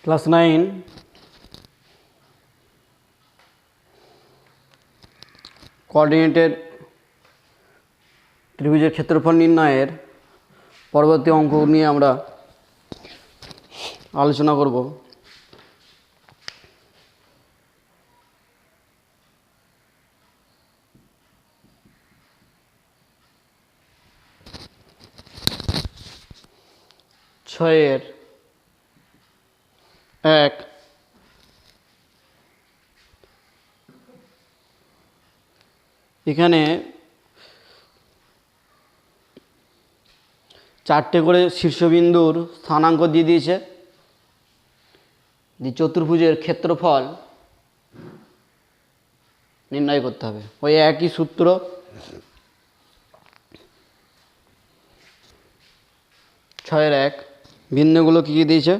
Class 9 coordinated ত্রিভুজের ক্ষেত্রফল নির্ণয়ের পরবর্তী অঙ্ক নিয়ে আমরা আলোচনা করব। ছয়ের 1 এখানে 4টে করে শীর্ষবিন্দুর স্থানাঙ্ক দিয়ে দিয়েছে। চতুর্ভুজের ক্ষেত্রফল নির্ণয় করতে হবে, ওই একই সূত্র। ছয়ের 1 বিন্দুগুলো কী কী দিয়েছে?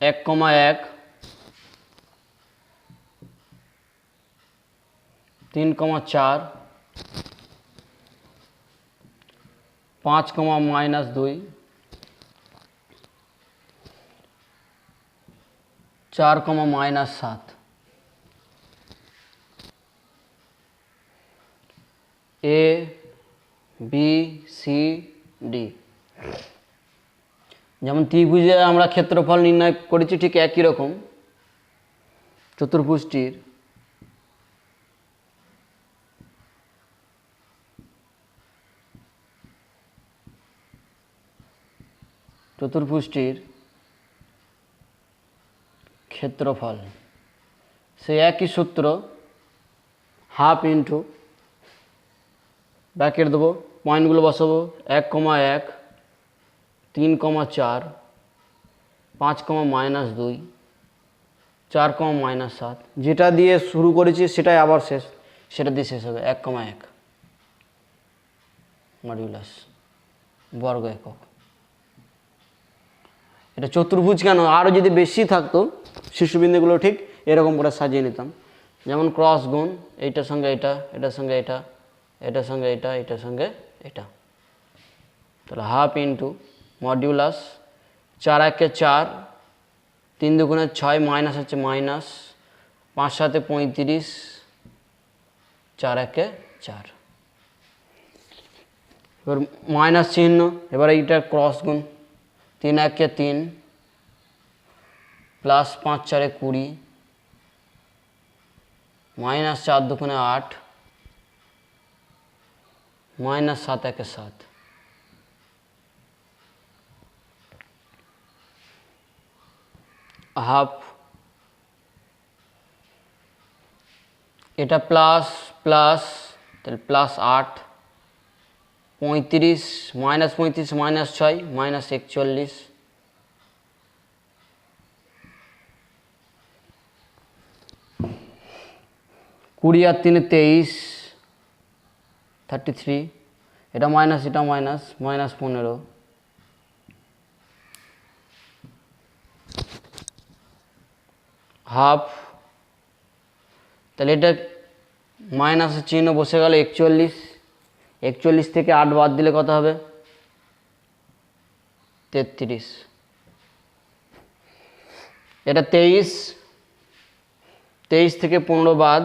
1,1, 3,4, 5, -2, 4, -7। A B C D. যেমন ত্রিভুজে আমরা ক্ষেত্রফল নির্ণয় করেছি, ঠিক একই রকম চতুর্ভুজটির ক্ষেত্রফল সেই একই সূত্র, হাফ ইন্টু ব্র্যাকেট দেবো, পয়েন্টগুলো বসাবো 1,1, 3,4, 5, -2, 4, -7। যেটা দিয়ে শুরু করেছি সেটাই আবার শেষ, সেটা দিয়ে শেষ হবে 1,1 মডিউলাস বর্গ একক। এটা চতুর্ভুজ কেন, আরও যদি বেশি থাকতো শীর্ষবিন্দুগুলো ঠিক এরকম করে সাজিয়ে নিতাম। যেমন ক্রস গুণ, এইটার সঙ্গে এটা, এটার সঙ্গে এটা, এটার সঙ্গে এটা, এটার সঙ্গে এটা। তাহলে হাফ ইন্টু মডিউলাস 4 1 4, 3 2 6, মাইনাস হচ্ছে মাইনাস, 5 7 35, 4 1 4। এবার মাইনাস চিহ্ন, এবার এইটা ক্রস গুণ, 3 1 3, প্লাস 5 4 20, মাইনাস 4 2 8, মাইনাস 7 1 7। হাফ, এটা প্লাস প্লাস, তাহলে প্লাস 8, 35, মাইনাস 35, মাইনাস 6, মাইনাস 41, কুড়ি আর 3 23, 33, এটা মাইনাস এটা মাইনাস, মাইনাস 15, হাফ, তাহলে এটা মাইনাসের চিহ্ন বসে গেল 41, 41 থেকে 8 বাদ দিলে কত হবে? 33। এটা 23, 23 থেকে 15 বাদ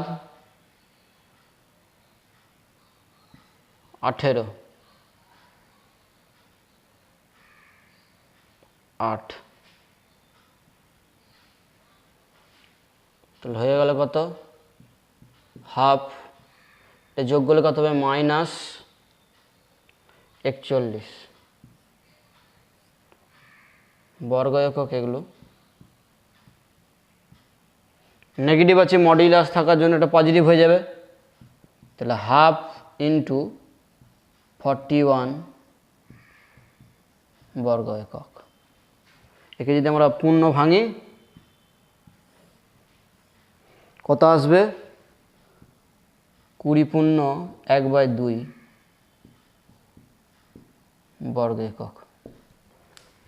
18, 8। তাহলে হয়ে গেল কত? হাফ, এটা যোগ করলে কত হবে? মাইনাস 41 বর্গ একক। এগুলো নেগেটিভ আছে, মডিউলাস থাকার জন্য এটা পজিটিভ হয়ে যাবে। তাহলে হাফ ইন্টু 41 বর্গ একক। একে যদি আমরা পূর্ণ ভাঙি কত আসবে? 20 পূর্ণ 1/2 বর্গ একক।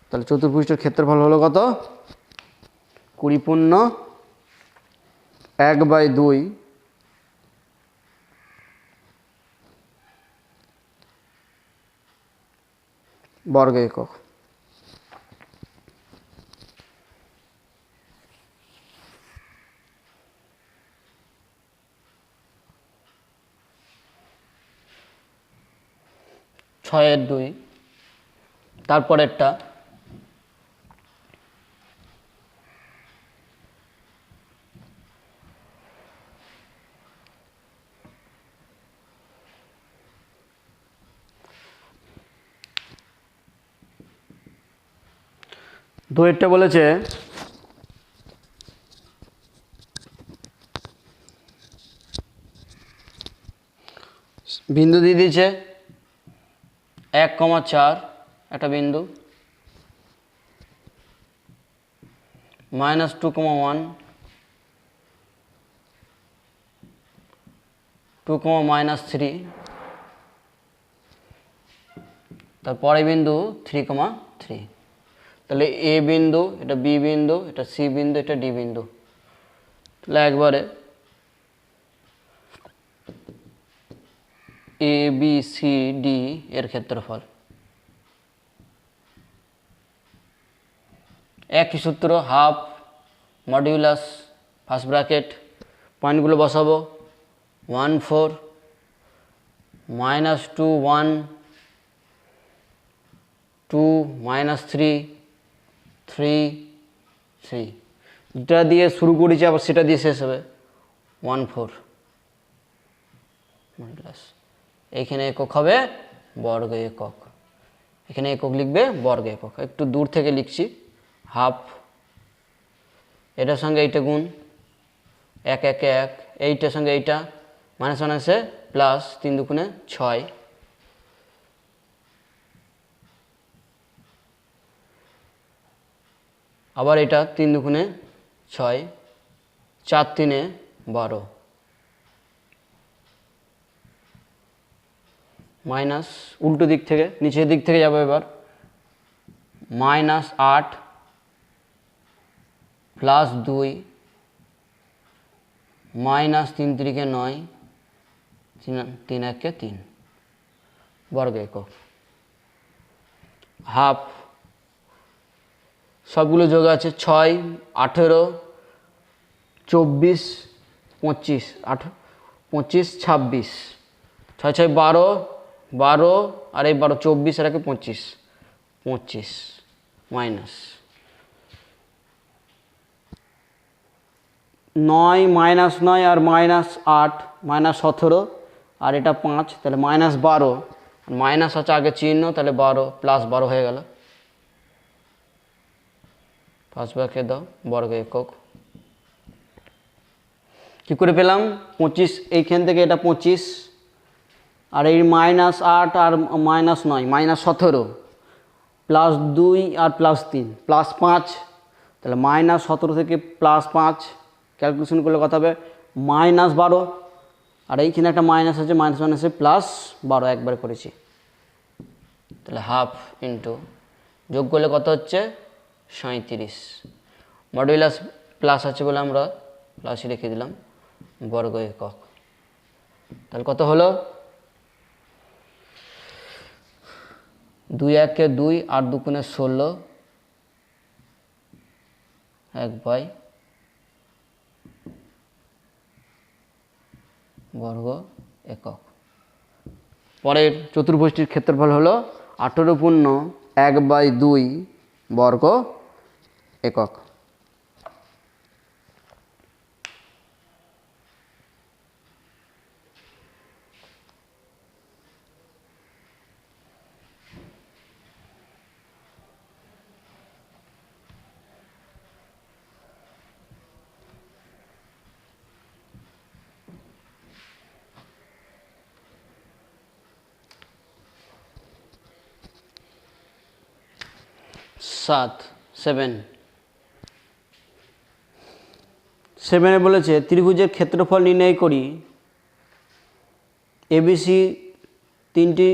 তাহলে চতুর্ভুজটার ক্ষেত্রফল হলো কত? 20 পূর্ণ 1/2 বর্গ একক। 6 এর 2, তারপরেরটা 2 এরটা বলেছে বিন্দু দিয়ে দিয়েছে 1,4 একটা বিন্দু, -2,1, 2, -3, তারপরে বিন্দু 3,3। তাহলে এ বিন্দু, এটা বি বিন্দু, এটা সি বিন্দু, এটা ডি বিন্দু। তাহলে একবারে এ বি সি ডি এর ক্ষেত্রফল একই সূত্র, হাফ মডিউলাস ফার্স্ট ব্র্যাকেট, পয়েন্টগুলো বসাবো 1 4 -2 1 2 -3 3 3, যেটা দিয়ে শুরু করেছি আবার সেটা দিয়ে শেষ হবে 1 4 মডিউলাস। এইখানে একক হবে বর্গ একক, এখানে একক লিখবে বর্গ একক। একটু দূর থেকে লিখছি, হাফ, এটার সঙ্গে এইটা গুণ 1 1 1, এইটার সঙ্গে এইটা মাইনাস মাইনাসে প্লাস, 3 2 6, আবার এটা 3 2 6, 4 3 12, মাইনাস উল্টো দিক থেকে নিচের দিক থেকে যাবো এবার, -8 +2 -3 3 9 3 1 3 বর্গ একক। হাফ সবগুলো যোগ আছে 6 18 24 25 25 26, 6 6 12 12 আর এই 12 24 আর 25 25 মাইনাস 9 -9 আর -8 -17 আর এটা 5, তাহলে -12, মাইনাস আছে আগে চিহ্ন, তাহলে 12 +12 হয়ে গেল। পাঁচ ভাগে দাও বর্গ একক। কী করে পেলাম? 25, এইখান থেকে এটা 25 আর এই -8 আর -9 -17 +2 আর +3 +5, তাহলে -17 থেকে +5 ক্যালকুলেশন করলে কত হবে? -12, আর এইখানে একটা মাইনাস আছে, মাইনাস মাইনাসে +12 একবার করেছি, তাহলে হাফ ইন্টু যোগ করলে কত হচ্ছে? 37। মডুলাস প্লাস আছে বলে আমরা প্লাসই রেখে দিলাম, বর্গ একক। তাহলে কত হলো? 2 1 2 8 2 16 1/, বর্গ একক। পরের চতুর্ভুজটির ক্ষেত্রফল হলো 18 পূর্ণ 1/2 বর্গ একক। সেভেনে বলেছে ত্রিভুজের ক্ষেত্রফল নির্ণয় করি। এবিসি তিনটি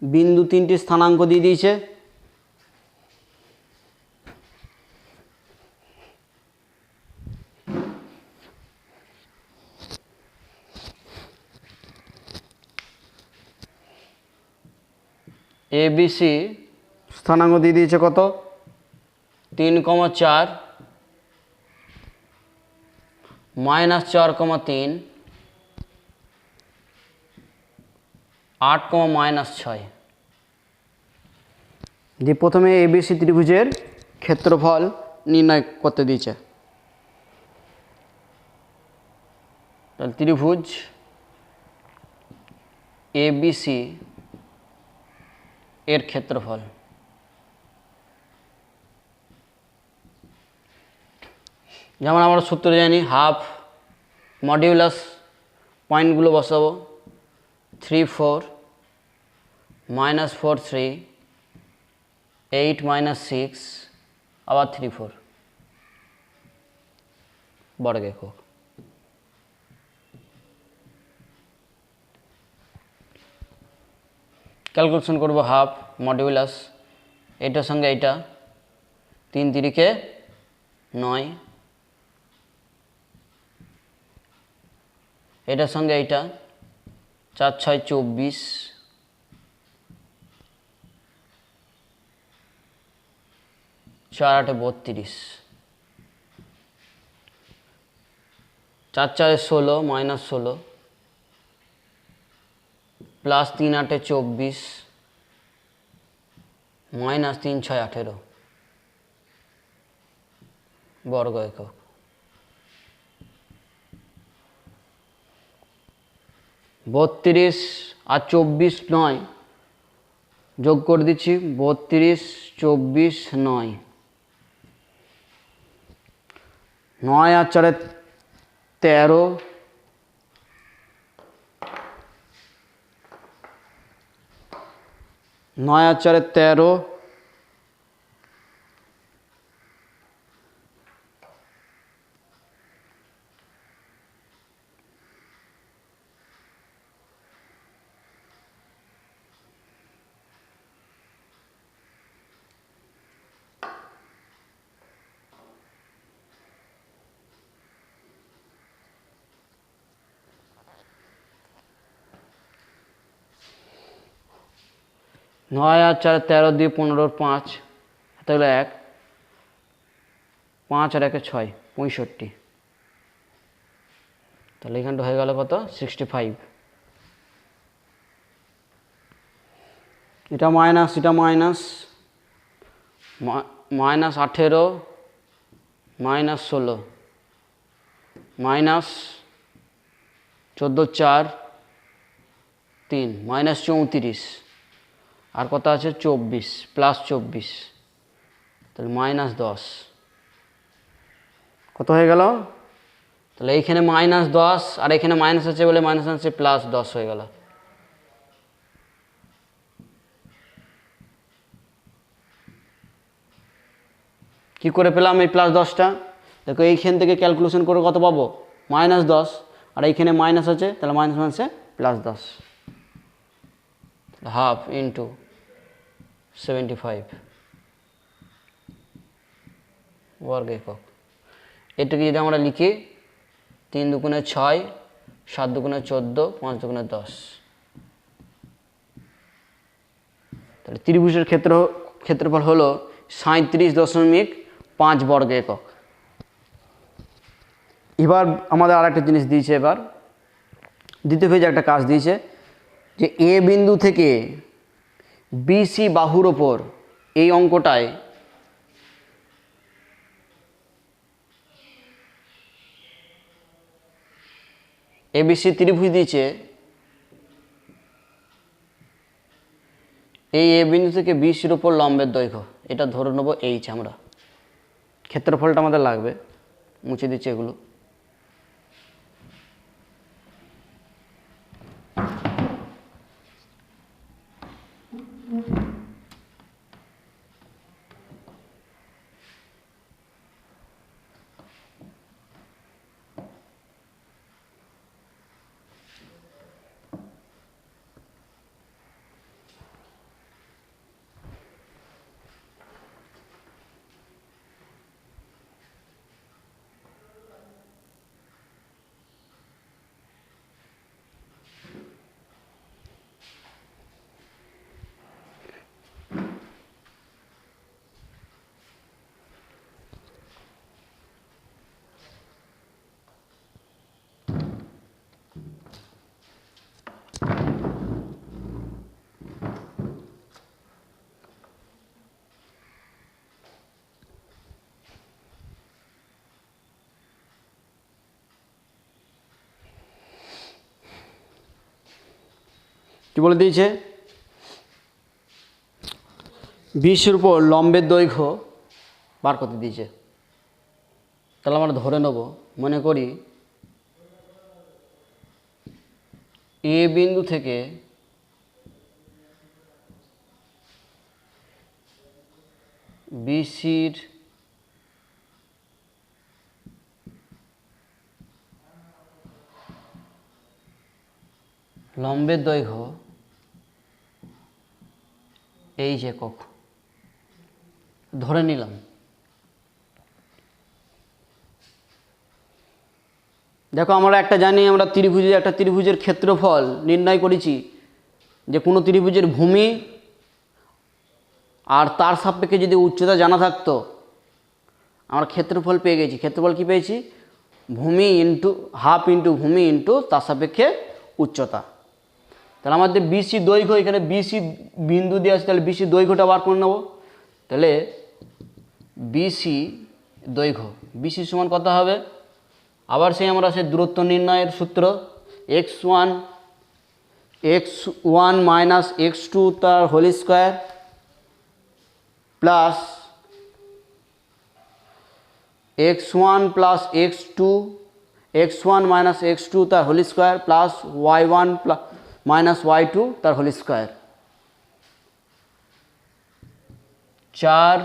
বিন্দু, তিনটি স্থানাঙ্ক দিয়ে দিয়েছে। এবিসি স্থানাঙ্ক দিয়ে দিয়েছে কত? 3,4 -4,3 8, -6। যে প্রথমে এবিসি ত্রিভুজের ক্ষেত্রফল নির্ণয় করতে দিয়েছে। তাহলে ত্রিভুজ এবিসি এর ক্ষেত্রফল, যেমন আমরা সূত্র জানি হাফ, মডিউলাস পয়েন্টগুলো বসাবো 3 4 -4 3 8 -6 আবার 3 4 বর্গ একক। ক্যালকুলেশন করব হাফ মডিউলাস, এটার সঙ্গে এটা 3 3 9, এটার সঙ্গে এইটা 4 6 24, 4 8 32, 4 4 16 -16 প্লাস 3 8 24 মাইনাস 3 6 18 বর্গ একক। বত্রিশ আর 24 9 যোগ করে দিচ্ছি 32 24 9, 9 আর 4 13, 9 আর 4 13, 9 আর 4 13 দিয়ে 15 5, তাহলে 1, 5 আর 1 6 65, তাহলে এখানটা হয়ে গেল কত 65। এটা মাইনাস, এটা minus, minus 18 minus 16 minus 14 4 3 minus 34, আর কত আছে 24 প্লাস 24, তাহলে মাইনাস 10, কত হয়ে গেল? তাহলে এইখানে মাইনাস 10 আর এখানে মাইনাস আছে বলে মাইনাস আছে প্লাস 10 হয়ে গেল। কি করে পেলাম এই প্লাস 10টা? দেখো এইখান থেকে ক্যালকুলেশন করে কত পাবো মাইনাস 10, আর এইখানে মাইনাস আছে তাহলে মাইনাস মাইনাসে প্লাস 10, হাফ ইন্টু 75 বর্গ একক। এটাকে যদি আমরা লিখি 3 দুগুণে 6, 7 দুগুণে 14, 5 দুগুণে 10, তাহলে ত্রিভুজের ক্ষেত্রফল হলো 37.5 বর্গ একক। এবার আমাদের আর একটা জিনিস দিয়েছে, এবার দ্বিতীয় পেজে একটা কাজ দিয়েছে যে এ বিন্দু থেকে বিসি বাহুর ওপর এই অঙ্কটায় এবিসি ত্রিভুজ দিয়েছে, এই এ বিন্দু থেকে বিসির ওপর লম্বের দৈর্ঘ্য, এটা ধরে নেব এইচ। আমরা ক্ষেত্রফলটা আমাদের লাগবে, মুছে দিচ্ছি এগুলো। কি বলে দিয়েছে, বিসির উপর লম্বের দৈর্ঘ্য বার করতে দিয়েছে। তাহলে আমরা ধরে নেব, মনে করি এ বিন্দু থেকে বিসির লম্বের দৈর্ঘ্য এইচ একক ধরে নিলাম। দেখো আমরা একটা জানি, আমরা একটা ত্রিভুজের ক্ষেত্রফল নির্ণয় করেছি, যে কোনো ত্রিভুজের ভূমি আর তার সাপেক্ষে যদি উচ্চতা জানা থাকতো, আমরা ক্ষেত্রফল পেয়ে গেছি। ক্ষেত্রফল কি পেয়েছি, ভূমি ইন্টু হাফ ইন্টু ভূমি ইন্টু তার সাপেক্ষে উচ্চতা। তাহলে আমাদের বিসি দৈর্ঘ্য, এখানে বিসি বিন্দু দিয়ে আছে, তাহলে বিসি দৈর্ঘ্যটা বার করে নেব। তাহলে বিসি দৈর্ঘ্য, বিসি সমান কত হবে, আবার সেই আমরা সেই দূরত্ব নির্ণয়ের সূত্র, x1 মাইনাস x2 তার whole square plus x1 plus x1 minus x2 তার whole square plus y1 minus y2 তার হোল স্কোয়ার, 4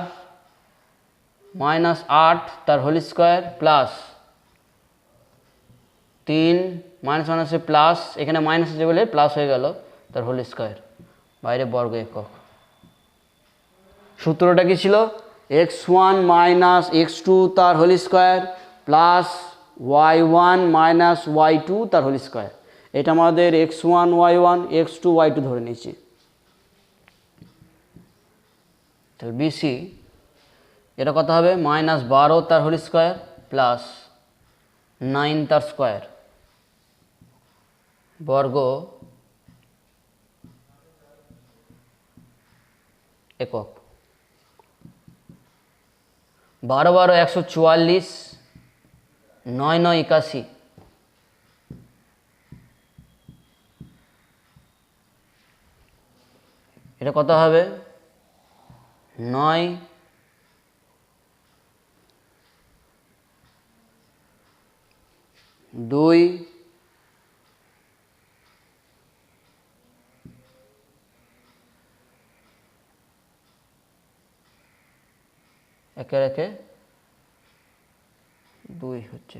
মাইনাস 8 তার হোল স্কোয়ার প্লাস 3 মাইনাস মাইনাসে প্লাস, এখানে মাইনাস আছে বলে প্লাস হয়ে গেল, তার হোল স্কোয়ার, বাইরে বর্গ একক। সূত্রটা কি ছিল, x1 মাইনাস x2 তার whole square plus y1 minus y2 তার হোল স্কোয়ার। এটা আমাদের x1 y1 x2 y2 ধরে নিয়েছি। তাহলে বিসি এটা কত হবে, মাইনাস 12 তার হোল স্কোয়ার প্লাস 9 তার স্কোয়ার বর্গ একক। 12 12 144, 9 9 81, এটা কত হবে, 9 2 একে একে 2 হচ্ছে।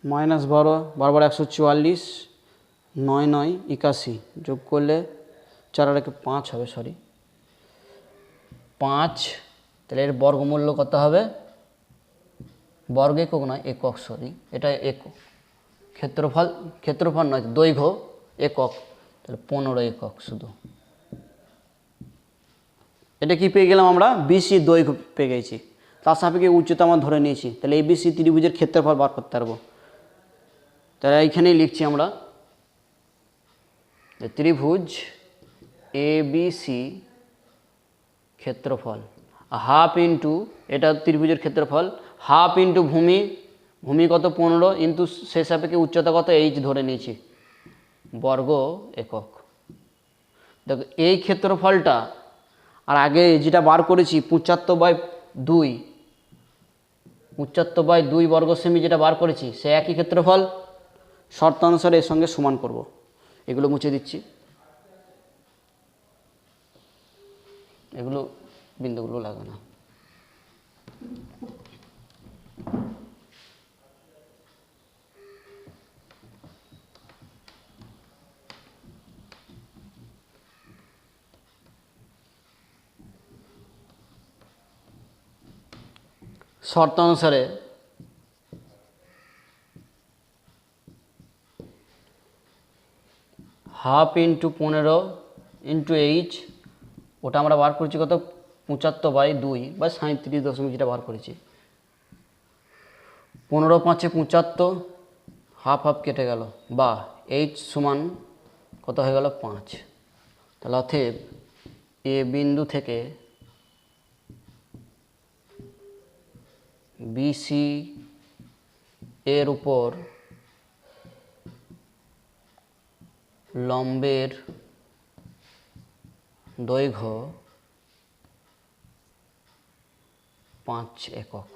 -12 12 144, 9 9 81 যোগ করলে 4 আর 5 হবে, সরি 5। তাহলে এর বর্গমূল্য কত হবে, বর্গ একক নয় একক, সরি এটা একক, ক্ষেত্রফল নয় দৈর্ঘ্য একক, তাহলে 15 একক শুধু। এটা কি পেয়ে গেলাম আমরা, বিসি দৈর্ঘ্য পেয়ে গেছি, তার সাপেক্ষে উচ্চতা আমরা ধরে নিয়েছি। তাহলে এবিসি ত্রিভুজের ক্ষেত্রফল বার করতে পারবো। তাহলে এইখানেই লিখছি আমরা, ত্রিভুজ এবিসি ক্ষেত্রফল হাফ ইন্টু, এটা ত্রিভুজের ক্ষেত্রফল হাফ ইন্টু ভূমি কত 15 ইন্টু সে সাপেক্ষে উচ্চতা কত এইচ ধরে নিয়েছি, বর্গ একক। দেখো এই ক্ষেত্রফলটা আর আগে যেটা বার করেছি 75/2, 75/2 বর্গ সেমি যেটা বার করেছি, সে একই ক্ষেত্রফল, শর্ত অনুসারে এর সঙ্গে সমান করব। এগুলো মুছে দিচ্ছি, এগুলো বিন্দুগুলো লাগে না। শর্ত অনুসারে হাফ ইন্টু 15 ইন্টু এইচ, ওটা আমরা বার করছি কত 75/2 বা 37 যেটা বার করেছি। 15 5 75, হাফ হাফ কেটে গেল, বা এইচ সমান কত হয়ে গেল 5। তাহলে অতএব এ বিন্দু থেকে বিসি এর উপর লম্বের দৈর্ঘ্য 5 একক।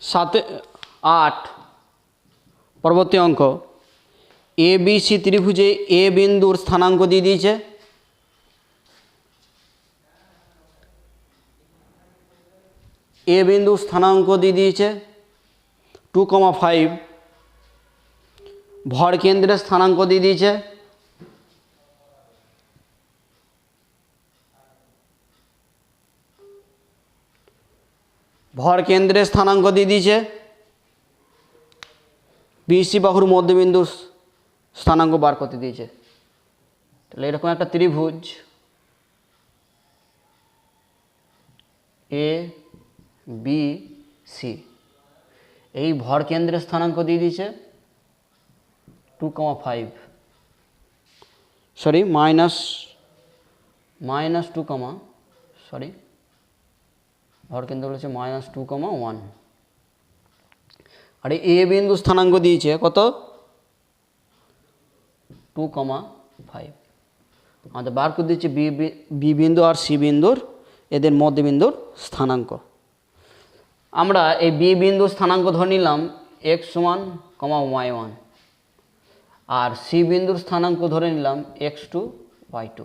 সাথে 8 পরবর্তী অঙ্ক, এ বি সি ত্রিভুজে এ বিন্দুর স্থানাঙ্ক দিয়ে দিয়েছে। এ বিন্দুর স্থানাঙ্ক দিয়ে দিয়েছে 2,5। ভর কেন্দ্রের স্থানাঙ্ক দিয়ে দিয়েছে বিসি বাহুর মধ্যবিন্দুর স্থানাঙ্ক বার করতে দিয়েছে। তাহলে এরকম একটা ত্রিভুজ এ বি সি, এই ভর কেন্দ্রের স্থানাঙ্ক দিয়ে দিয়েছে 2,5, সরি মাইনাস 2, সরি ভর কেন্দ্র বলেছে -2,1। আর এ বিন্দু স্থানাঙ্ক দিয়েছে কত 2,5। আমাদের বার করে দিচ্ছে বি বিন্দু আর সি বিন্দুর এদের মধ্যবিন্দুর স্থানাঙ্ক। আমরা এই বি বিন্দুর স্থানাঙ্ক ধরে নিলাম x1, y1, আর সি বিন্দুর স্থানাঙ্ক ধরে নিলাম x2, y2।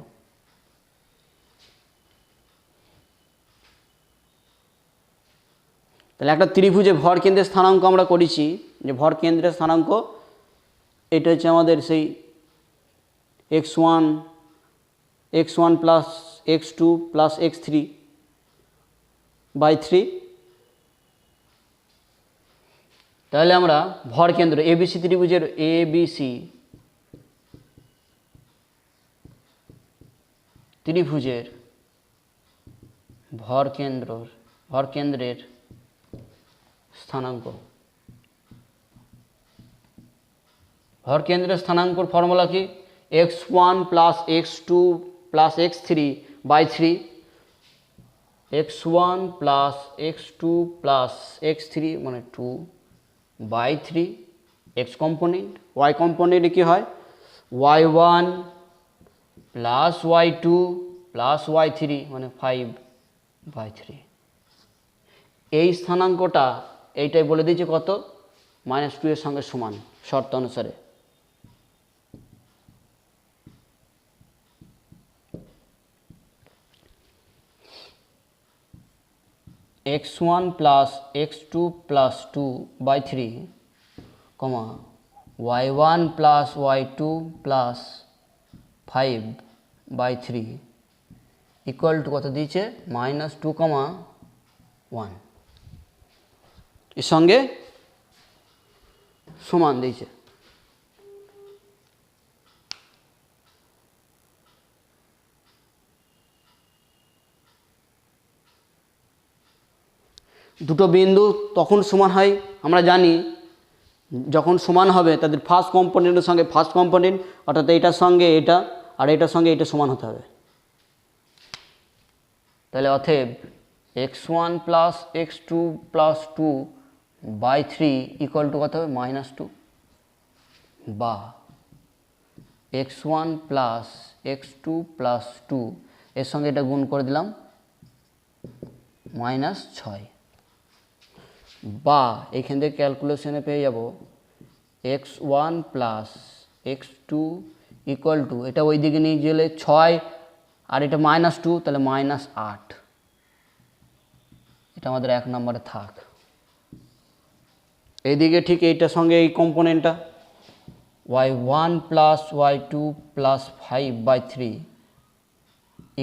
তাহলে একটা ত্রিভুজে ভর কেন্দ্রের স্থানাঙ্ক আমরা করেছি, যে ভর কেন্দ্রের স্থানাঙ্ক এটা হচ্ছে আমাদের সেই x1 plus x2 plus x3/3। তাহলে আমরা ভর কেন্দ্র এবিসি ত্রিভুজের এবিসি ত্রিভুজের ভর কেন্দ্রের স্থানাঙ্ক, ভর কেন্দ্রের স্থানাঙ্কর ফর্মুলা কি x1 plus x2 plus x3/3, x1 plus x2 plus x3 মানে 2/3, x কম্পোনেন্ট। y কম্পোনেন্টে কি হয় y1 plus y2 plus y3 মানে 5/3। এই স্থানাঙ্কটা এইটাই বলে দিয়েছে কত -2 এর সঙ্গে সমান শর্ত অনুসারে। x1 plus x2 plus 2/3, y1 plus y2 plus 5/3 equal to কত দিয়েছে -2,1 এর সঙ্গে সমান দিয়েছে। দুটো বিন্দু তখন সমান হয় আমরা জানি, যখন সমান হবে তাদের ফার্স্ট কম্পোনেন্টের সঙ্গে ফার্স্ট কম্পোনেন্ট, অর্থাৎ এইটার সঙ্গে এটা আর এটার সঙ্গে এটা সমান হতে হবে। তাহলে অতএব x1 plus x2 plus 2/3 equal to কত হবে -2, বা x1 প্লাস x2 প্লাস 2 এর সঙ্গে এটা গুণ করে দিলাম -6, বা এখান থেকে ক্যালকুলেশনে পেয়ে যাব x1 plus x2 equal to, এটা ওই দিকে নিয়ে গেলে 6 আর এটা -2 তাহলে -8, এটা আমাদের 1 নম্বরে থাক। এইদিকে ঠিক এইটার সঙ্গে এই কম্পোনেন্টটা y1 plus y2 plus 5/3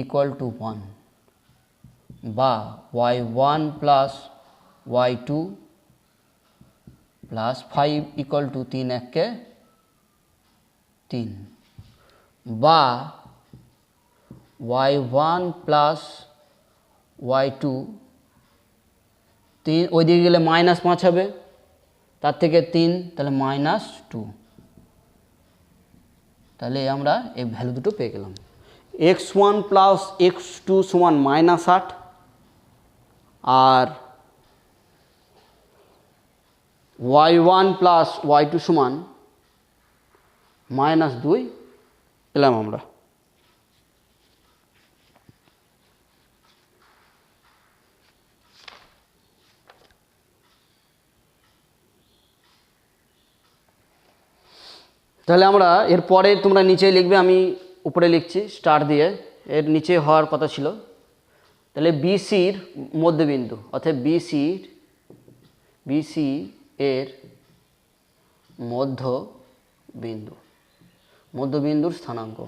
equal to 1, বা y1 plus y2 plus 5 equal to 3 1 3, বা y1 প্লাস y2 3 ওই দিকে গেলে -5 হবে, তার থেকে 3 তাহলে -2, তাহলে আমরা এই ভ্যালু দুটো পেয়ে গেলাম। x1 প্লাস x2 সমান -8 আর y1 প্লাস y2 সমান -2 পেলাম আমরা। তাহলে আমরা এরপরে তোমরা নিচে লিখবে, আমি উপরে লিখছি স্টার দিয়ে, এর নিচে হওয়ার কথা ছিল। তাহলে বিসির মধ্যবিন্দু, অর্থাৎ বিসি এর মধ্যবিন্দুর স্থানাঙ্ক।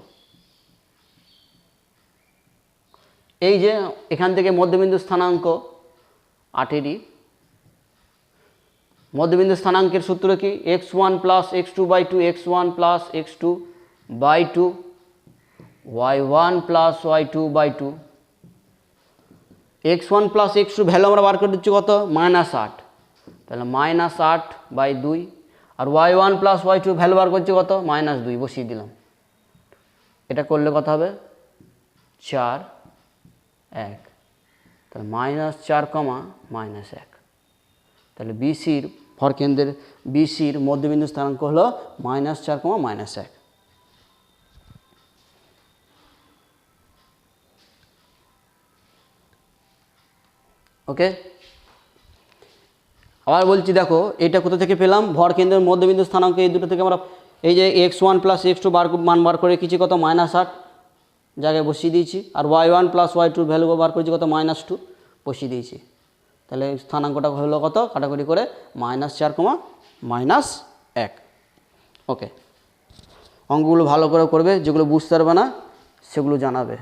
এই যে এখান থেকে মধ্যবিন্দুর স্থানাঙ্ক 8 মধ্যবিন্দু স্থানাঙ্কের সূত্র কি? x1 plus x2/2 x1 plus x2/2 y1 plus y2/2। x1 plus x2 value আমরা বার করে দিচ্ছি কত? -8, তাহলে -8/2, আর y1 প্লাস y2 ভ্যালু বার করছি কত? -2, বসিয়ে দিলাম। এটা করলে কত হবে? 4 1, তাহলে -4, -1, তাহলে বিসির ভরকেন্দ্রের বিসির মধ্যবিন্দু স্থানাঙ্ক হলো -4, -1। ওকে, আবার বলছি দেখো, এটা কোথা থেকে পেলাম? ভরকেন্দ্রের মধ্যবিন্দু স্থানাঙ্ক এই দুটো থেকে আমরা এই যে x1 প্লাস x2 মান বার করে রেখেছি কত? -8 জায়গায় বসিয়ে দিয়েছি, আর y1 প্লাস y2 ভ্যালু বার করেছি কত? -2 বসিয়ে দিয়েছি। তাহলে স্থানাঙ্কটা হলো কত? কাটাকুটি করে -4, -1। ওকে, অঙ্কগুলো ভালো করে করবে, যেগুলো বুঝতে পারবে না সেগুলো জানাবে।